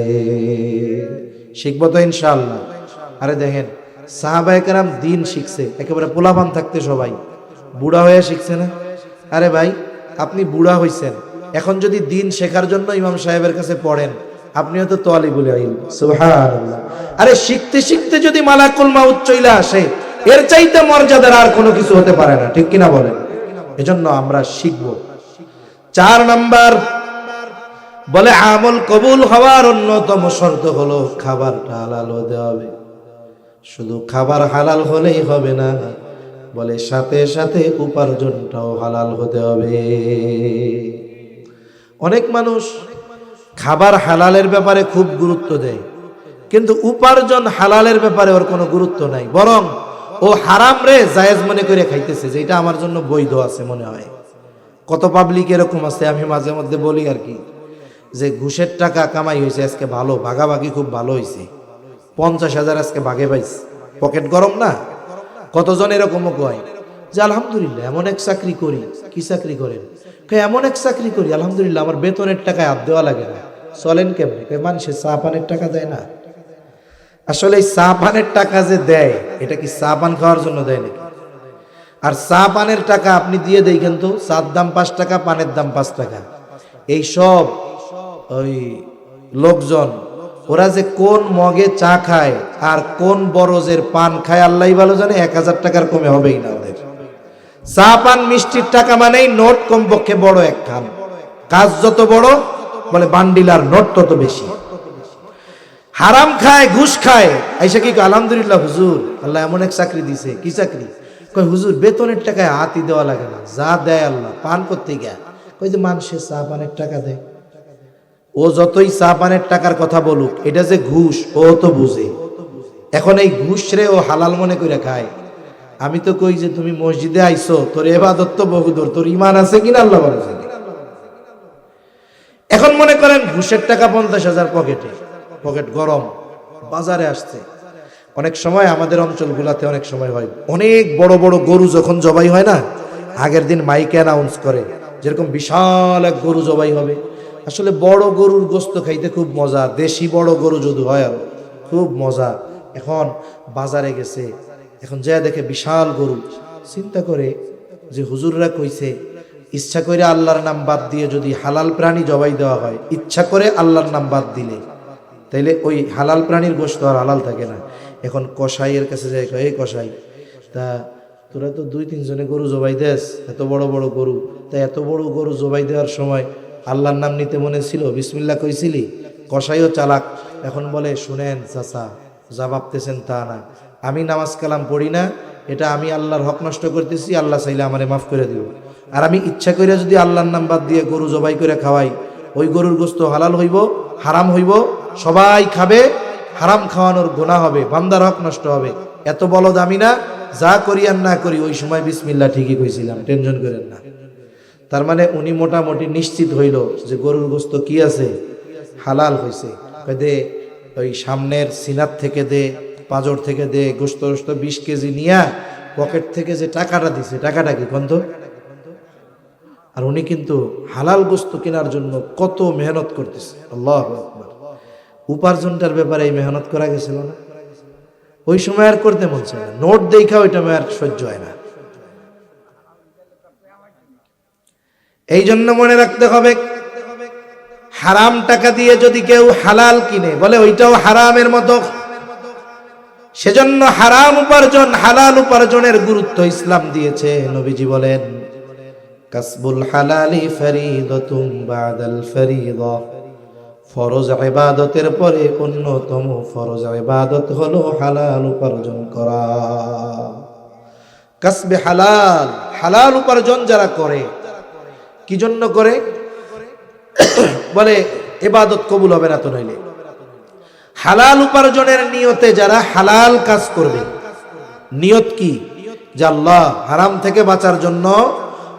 শিখব তো ইনশাআল্লাহ। আরে দেখেন, সাহাবায়ে কেরাম দিন শিখছে একেবারে পোলাপান থাকতে, সবাই বুড়া হয়ে শিখছে না? আরে ভাই, আপনি বুড়া হইছেন, এখন যদি দিন শেখার জন্য ইমাম সাহেবের কাছে পড়েন, আপনিও তো তালিবুল ইলম, সুবহানাল্লাহ। আরে শিখতে শিখতে যদি মালাকুল মাউত চলে আসে, এর চাইতে মর্যাদার আর কোনো কিছু হতে পারে না, ঠিক কিনা বলেন? এজন্য আমরা শিখব। 4 নাম্বার বলে আমল কবুল হওয়ার অন্যতম শর্ত হলো খাবারটা হালাল হতে হবে। শুধু খাবার হালাল হলেই হবে না, বলে সাথে সাথে উপার্জনটাও হালাল হতে হবে। অনেক মানুষ খাবার হালালের ব্যাপারে খুব গুরুত্ব দেয়, কিন্তু উপার্জন হালালের ব্যাপারে ওর কোনো গুরুত্ব নাই, বরং ও হারাম রে জায়েজ মনে করে খাইতেছে, যেটা আমার জন্য বৈধ আছে মনে হয়। কত পাবলিক এরকম আছে, আমি মাঝে মধ্যে বলি আর কি, যে ঘুষের টাকা কামাই হয়েছে আজকে ভালো, ভাগাভাগি খুব ভালো হয়েছে, 50,000 আজকে ভাগে পাইছে, পকেট গরম না? কতজন এরকমও কয় যে আলহামদুলিল্লাহ এমন এক চাকরি করি। কি চাকরি করেন? এমন এক চাকরি করি আলহামদুলিল্লাহ, আমার বেতনের টাকায় হাত দেওয়া লাগে না। চলেন কেমনে? মানুষের চা পানের টাকা দেয় না? আসলে এই চা পানের টাকা যে দেয়, এটা কি চা পান খাওয়ার জন্য দেয় নাকি? আর চা পানের টাকা আপনি দিয়ে দেখেন তো, চার দাম 5 টাকা, পানের দাম 5 টাকা। এই সব ওই লোকজন, ওরা যে কোন মগে চা খায় আর কোন বরজের পান খায় আল্লাহই ভালো জানে। 1000 টাকার কমে হবেই না ওদের। চা পান মিষ্টির টাকা মানেই নোট কমপক্ষে বড় এক খান, কাজ যত বড় বলে বান্ডিল আর নোট তত বেশি। হারাম খায়, ঘুষ খায়, আইসা কি আলহামদুলিল্লাহ হুজুর আল্লাহ এমন এক চাকরি দিছে। কি চাকরি? কয় হুজুর বেতনের টাকায় হাতই দেওয়া লাগে না, যা দেয় আল্লাহ। পান করতে গিয়া কই যে মানুষের চা পানের টাকা দেয়। ও যতই চা পানের টাকার কথা বলুক, এটা যে ঘুষ ও তো বুঝে। এখন এই ঘুষ রে ও হালাল মনে করে খায়। আমি তো কই যে তুমি মসজিদে আইছো, তোর ইবাদত তো বহুদূর, তোর ঈমান আছে কিনা আল্লাহ বলে জানে। এখন মনে করেন ঘুষের টাকা 50,000 পকেটে, পকেট গরম, বাজারে আসছে। অনেক সময় আমাদের অঞ্চলগুলাতে অনেক সময় হয়, অনেক বড় বড় গরু যখন জবাই হয় না, আগের দিন মাইকে অ্যানাউন্স করে যেরকম বিশাল এক গরু জবাই হবে। আসলে বড় গরুর গোস্ত খাইতে খুব মজা, দেশি বড় গরু যদি হয় আর খুব মজা। এখন বাজারে গেছে, এখন যা দেখে বিশাল গরু, চিন্তা করে যে হুজুররা কইছে ইচ্ছা করে আল্লাহর নাম বাদ দিয়ে যদি হালাল প্রাণী জবাই দেওয়া হয়, ইচ্ছা করে আল্লাহর নাম বাদ দিলে, তাইলে ওই হালাল প্রাণীর গোশত আর হালাল থাকে না। এখন কসাইয়ের কাছে যাই, এই কসাই, তা তোরা তো 2-3 জনে গরু জবাই দেস, এত বড় বড় গরু, তা এত বড় গরু জবাই দেওয়ার সময় আল্লাহর নাম নিতে মনে ছিল, বিসমিল্লাহ কইছিলি? কসাইও চালাক, এখন বলে শুনেন চাচা, যা ভাবতেছেন তা না, আমি নামাজ কালাম পড়ি না, এটা আমি আল্লাহর হক নষ্ট করতেছি, আল্লাহ চাইলে আমারে মাফ করে দিব। আর আমি ইচ্ছা করে যদি আল্লাহর নাম বাদ দিয়ে গরু জবাই করে খাওয়াই, ওই গরুর গোশত হালাল হইব, হারাম হইব, সবাই খাবে, হারাম খাওয়ানোর গুনাহ হবে, বান্দার হক নষ্ট হবে। এত বলদ আমি না, যা করি আর না করি ওই সময় বিসমিল্লাহ ঠিকই কইছিলাম, টেনশন করেন না। তার মানে উনি মোটামুটি নিশ্চিত হইল যে গরুর গোশত কি আছে, হালাল হয়েছে। দে ওই সামনের সিনার থেকে দে, পাঁজর থেকে দে, গোশত 20 কেজি নিয়া পকেট থেকে যে টাকাটা দিছে, টাকাটা কি গন্ধ। আর উনি কিন্তু হালাল গোশত কেনার জন্য কত মেহনত করতেছে, আল্লাহু আকবার। উপার্জনটার ব্যাপারে এই মেহনত করা গেছিল না, ওই সময় আর করতে মন চায় না, নোট দেখা ওইটা আর সহ্য হয় না। এই জন্য মনে রাখতে হবে, হারাম টাকা দিয়ে যদি কেউ হালাল কিনে, বলে ওইটাও হারামের মতো। সেজন্য হারাম উপার্জন, হালাল উপার্জনের গুরুত্ব ইসলাম দিয়েছে। নবীজি বলেন, কাসবুল হালালি ফরিদাতুম বাদাল ফরিদা, ফরজ ইবাদতের পরে অন্যতম ফরজ ইবাদত হলো হালাল উপার্জন করা। কাসবে হালাল, হালাল উপার্জন যারা করে, কি জন্য করে? বলে ইবাদত কবুল হবে না তো নইলে। হালাল উপার্জনের নিয়তে যারা হালাল কাজ করবে, নিয়ত কি? যে আল্লাহ হারাম থেকে বাঁচার জন্য,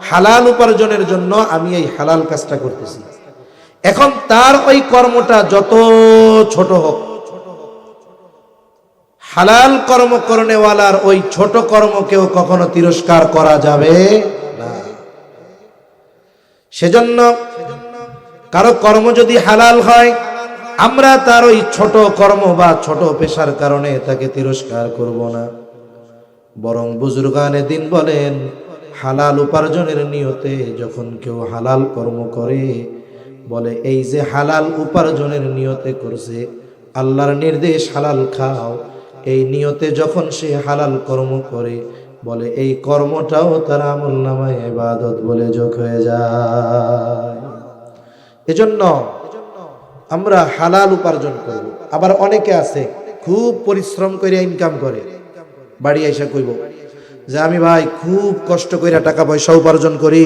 হালাল উপার্জনের জন্য আমি এই হালাল কাজটা করতেছি। এখন তার ওই কর্মটা যত ছোট হোক, হালাল কর্ম করনেওয়ালার ওই ছোট কর্মকেও কখনো তিরস্কার করা যাবে না। সেজন্য কারো কর্ম যদি হালাল হয়, আমরা তার ওই ছোট কর্ম বা ছোট পেশার কারণে তাকে তিরস্কার করব না, বরং বুজুর্গানে দিন বলেন, হালাল উপার্জনের নিয়তে যখন কেউ হালাল কর্ম করে, বলে এই যে হালাল উপার্জনের নিয়তে করছে, আল্লাহর নির্দেশ হালাল খাও, এই নিয়তে যখন সে হালাল কর্ম করে, বলে এই কর্মটাও তার আমলনামায় ইবাদত বলে যোগ হয়ে যায়। এজন্য আমরা হালাল উপার্জন করব। আবার অনেকে আছে খুব পরিশ্রম করে ইনকাম করে, বাড়ি আইসা কইব যে আমি ভাই খুব কষ্ট করে টাকা পয়সা উপার্জন করি,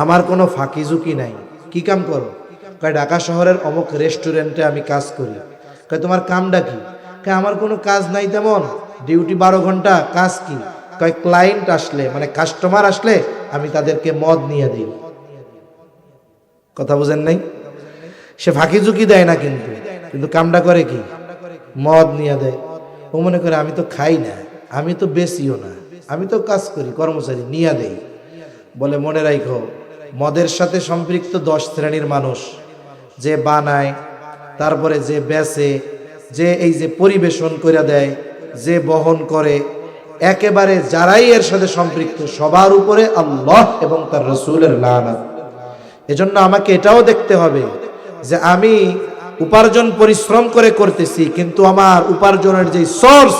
আমার কোনো ফাঁকি ঝুঁকি নাই। কি কাম করো? কয় ঢাকা শহরের অমুক রেস্টুরেন্টে আমি কাজ করি। কয় তোমার কামটা কি? কয় আমার কোনো কাজ নাই তেমন, ডিউটি 12 ঘন্টা। কাজ কি? কয় ক্লায়েন্ট আসলে মানে কাস্টমার আসলে আমি তাদেরকে মদ নিয়ে দিই। কথা বুঝেন নাই? সে ফাঁকি ঝুঁকি দেয় না, কিন্তু কামটা করে কি? মদ নিয়ে দেয়। ও মনে করে আমি তো খাই না, আমি তো বেশিও না, আমি তো কাজ করি, কর্মচারী নিয়ে দেই। বলে মনে রাখো, মদের সাথে সম্পৃক্ত 10 শ্রেণীর মানুষ, যে বানায়, তারপরে যে বেচে, যে এই যে পরিবেশন করে দেয়, যে বহন করে, একেবারে যারাই এর সাথে সম্পৃক্ত সবার উপরে আল্লাহ এবং তার রাসূলের লানত। এজন্য আমাকে এটাও দেখতে হবে যে আমি উপার্জন পরিশ্রম করে করতেছি, কিন্তু আমার উপার্জনের যে সোর্স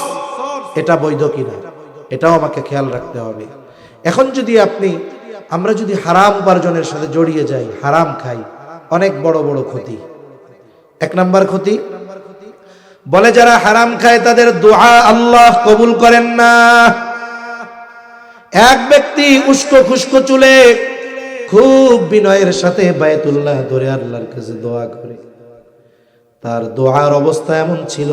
এটা বৈধ কিনা, এটাও আমাকে খেয়াল রাখতে হবে। এখন যদি আমরা যদি হারাম উপার্জনের সাথে জড়িয়ে যাই, হারাম খাই, অনেক বড় বড় ক্ষতি। 1 নাম্বার ক্ষতি, বলে যারা হারাম খায় তাদের দোয়া আল্লাহ কবুল করেন না। এক ব্যক্তি উস্কো খুস্কো চুলে খুব বিনয়ের সাথে বায়তুল্লাহ ধরে আল্লাহর কাছে দোয়া করে, তার দোয়ার অবস্থা এমন ছিল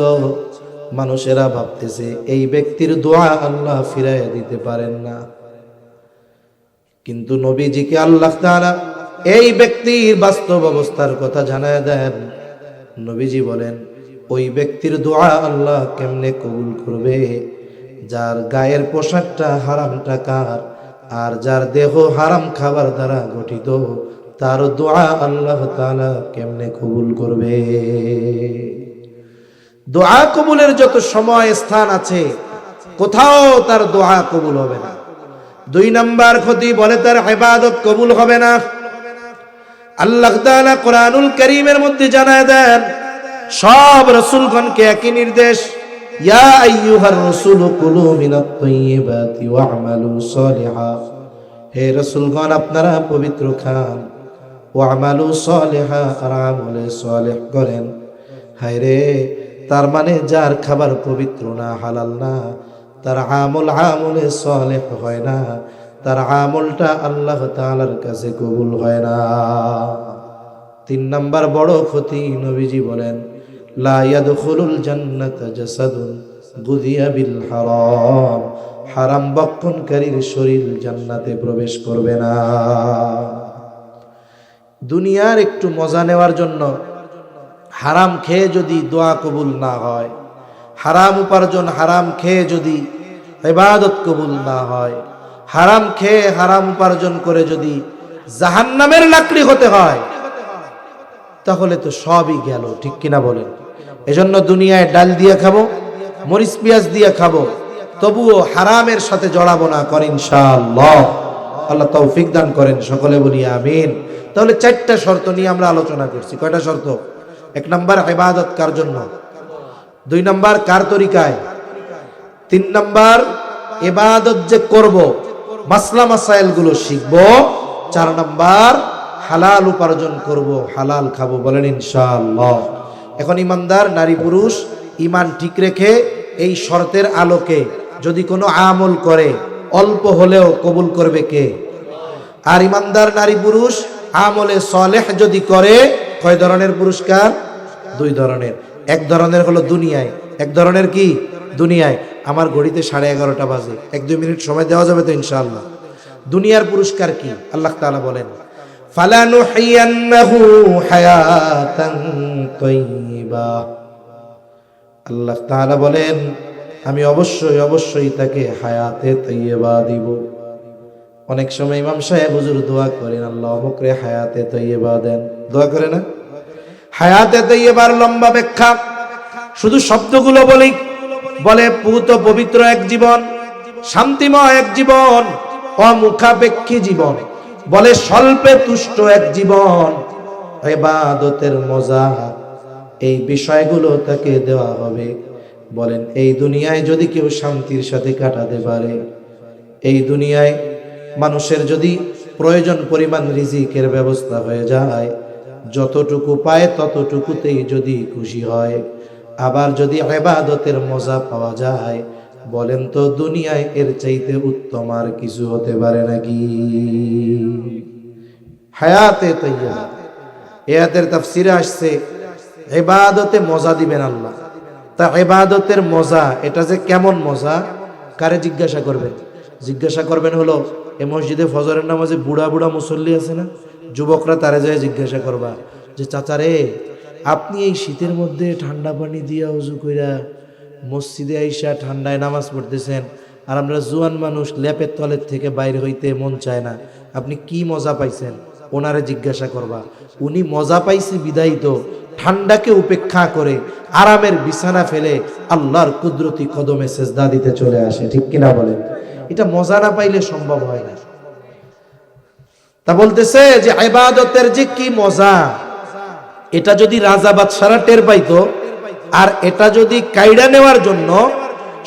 মানুষেরা ভাবতেছে এই ব্যক্তির দোয়া আল্লাহ ফিরাইয়া দিতে পারেন না। কিন্তু নবীজিকে আল্লাহ তাআলা এই ব্যক্তির বাস্তব অবস্থার কথা জানায় দেন। নবীজি বলেন ওই ব্যক্তির দোয়া আল্লাহ কেমনে কবুল করবে? যার গায়ের পোশাকটা হারাম টাকার আর যার দেহ হারাম খাবার দ্বারা গঠিত, তার দোয়া আল্লাহ তাআলা কেমনে কবুল করবে? দোয়া কবুলের যত সময় স্থান আছে, কোথাও তার দোয়া কবুল হবে না। 2 নাম্বার ক্ষতি, বলে তার ইবাদত কবুল হবে না। আল্লাহ তাআলা কোরআনুল কারীমের মধ্যে জানায় দেন, সব রাসূলগণকে একই নির্দেশ, ইয়া আইয়ুহার রাসূলু কুলু মিনাত তাইয়্যিবাতি ওয়া'মালু সালিহা। হে রাসূলগণ আপনারা পবিত্র খান, ওয়া'মালু সালিহা, আর আমলে সালেহ করেন। হায়রে, তার মানে যার খাবার পবিত্র না, হালাল না, তার আমলে সালেহ হয় না, তার আমলটা আল্লাহ তাআলার কাছে কবুল হয় না। 3 নাম্বার বড় ক্ষতি, নবীজি বলেন লা ইয়াদখুলুল জান্নাতা জাসাদুন গুযিয়া বিল হারাম। হারাম বক্ষণকারীর শরীর জান্নাতে প্রবেশ করবে না। দুনিয়ার একটু মজা নেওয়ার জন্য হারাম খেয়ে যদি দোয়া কবুল না হয়, হারাম উপার্জন হারাম খেয়ে যদি ইবাদত কবুল না হয়, হারাম খেয়ে হারাম উপার্জন করে যদি জাহান্নামের লাকড়ি হতে হয়, তাহলে তো সবই গেল। ঠিক কিনা বলেন? এজন্য দুনিয়ায় ডাল দিয়ে খাবো, মরিচ পেঁয়াজ দিয়ে খাবো, তবুও হারামের সাথে জড়াবো না। করেন ইনশাআল্লাহ। আল্লাহ তৌফিক দান করেন, সকলে বলি আমিন। তাহলে 4টা শর্ত নিয়ে আমরা আলোচনা করছি। কয়টা শর্ত? 1 নাম্বার ইবাদত কার জন্য, 2 নাম্বার কার তরিকায়, 3 নাম্বার ইবাদত যে করব মাসলা মাসাইল গুলো শিখবো, 4 নাম্বার হালাল উপার্জন করব, হালাল খাবো। বলেন ইনশাআল্লাহ। এখন ইমানদার নারী পুরুষ ঈমান ঠিক রেখে এই শর্তের আলোকে যদি কোনো আমল করে, অল্প হলেও কবুল করবে কে? আর ইমানদার নারী পুরুষ আমলে সালেহ যদি করে, কয় ধরনের পুরস্কার? 2 ধরনের। 1 ধরনের হলো দুনিয়ায়, 1 ধরনের কি? দুনিয়ায়। আমার ঘড়িতে 11:30 বাজে, 1-2 মিনিট সময় দেওয়া যাবে তো ইনশাআল্লাহ? দুনিয়ার পুরস্কার কি? আল্লাহ তাআলা বলেন ফালানুহিয়ান্নাহু হায়াতান তাইয়্যিবা। আল্লাহ তাআলা বলেন আমি অবশ্যই তাকে হায়াতে তাইয়্যিবা দিব। অনেক সময় ইমাম সাহেব হুজুর দোয়া করেন, আল্লাহ অমুকরে হায়াতে তাইয়্যিবা দেন, দোয়া করে না? হায়াতে তাইয়্যিবার লম্বা ব্যাখ্যা শুধু শব্দগুলো বলে পুত পবিত্র এক জীবন, শান্তিময় এক জীবন, অমুখাপেক্ষী জীবন, বলে স্বল্পে তুষ্ট এক জীবন, ইবাদতের মজা, এই বিষয়গুলো তাকে দেওয়া হবে। বলেন, এই দুনিয়ায় যদি কেউ শান্তির সাথে কাটাতে পারে, এই দুনিয়ায় মানুষের যদি প্রয়োজন পরিমাণ রিজিকের ব্যবস্থা হয়ে যায়, যতটুকু পায় ততটুকুতেই যদি খুশি হয়, আবার যদি ইবাদতের মজা পাওয়া যায়, বলেন তো দুনিয়ায় এর চাইতে উত্তম আর কিছু হতে পারে নাকি? হায়াতে তাইয়্যিবা, আয়াতের তাফসিরে আসছে ইবাদতে মজা দিবেন আল্লাহ। তা ইবাদতের মজা, এটা যে কেমন মজা, কারে জিজ্ঞাসা করবেন? জিজ্ঞাসা করবেন হলো এই মসজিদে ফজরের নামাজে বুড়া বুড়া মুসল্লি আছে না, যুবকরা তারে যায় জিজ্ঞাসা করবা যে চাচা রে, আপনি এই শীতের মধ্যে ঠান্ডা পানি দিয়া উজু কইরা মসজিদে আইসা ঠান্ডায় নামাজ পড়তেছেন, আর আমরা জুয়ান মানুষ ল্যাপের তলের থেকে বাইরে হইতে মন চায় না, আপনি কি মজা পাইছেন? ওনারে জিজ্ঞাসা করবা। উনি মজা পাইছে বিদায়ী তো ঠান্ডাকে উপেক্ষা করে আরামের বিছানা ফেলে আল্লাহর কুদরতি কদমে সেজদা দিতে চলে আসে, ঠিক কিনা বলেন? এটা মজা না পাইলে সম্ভব হয় না। তা বলতেছে যে ইবাদতের যে কি মজা, এটা যদি রাজা বাদশারা টের পাইতো, আর এটা যদি কায়দা নেওয়ার জন্য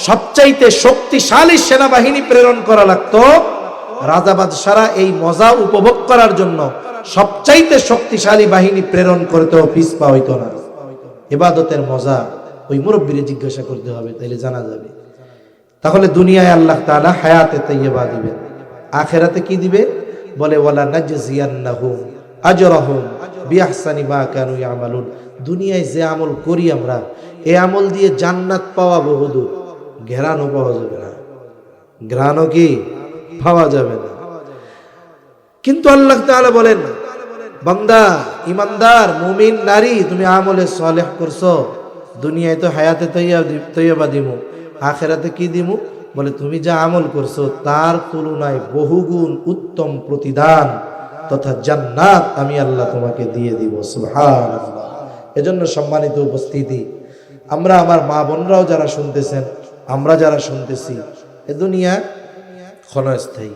সবচাইতে শক্তিশালী সেনাবাহিনী প্রেরণ করা লাগতো, রাজা বাদশারা এই মজা উপভোগ করার জন্য সবচাইতে শক্তিশালী বাহিনী প্রেরণ করতেও পিছপা হইতো না। ইবাদতের মজা ওই মুরব্বীরে জিজ্ঞাসা করতে হবে, তাইলে জানা যাবে। তাহলে দুনিয়ায় আল্লাহ তাআলা হায়াতে তাইয়্যিবা দিবেন, আখিরাতে কি দিবে? বলে ওয়ালা নাজজিয়ান্নাহুম আজরাহুম বিআহসানি মা কানু ইয়ামালুন। দুনিয়ায় যে আমল করি আমরা, এই আমল দিয়ে জান্নাত পাওয়া বহুদূর, ঘেরানো পাওয়া যাবে না, ঘ্রাণও কি পাওয়া যাবে না। কিন্তু আল্লাহ তাআলা বলেন, বান্দা, ইমানদার, মুমিন নারী, তুমি আমলে সালেহ করছো, দুনিয়ায় তো হায়াতে তাইয়্যিবা দিমু, আখিরাতে কি দিমু? বলে তুমি যা আমল করছো তার তুলনায় বহুগুণ উত্তম প্রতিদান তথা জান্নাত আমি আল্লাহ তোমাকে দিয়ে দিব। সুবহানাল্লাহ। এজন্য সম্মানিত উপস্থিতি, আমরা, আমার মা বোনরাও যারা শুনতেছেন, আমরা যারা শুনতেছি, এ দুনিয়া ক্ষণস্থায়ী।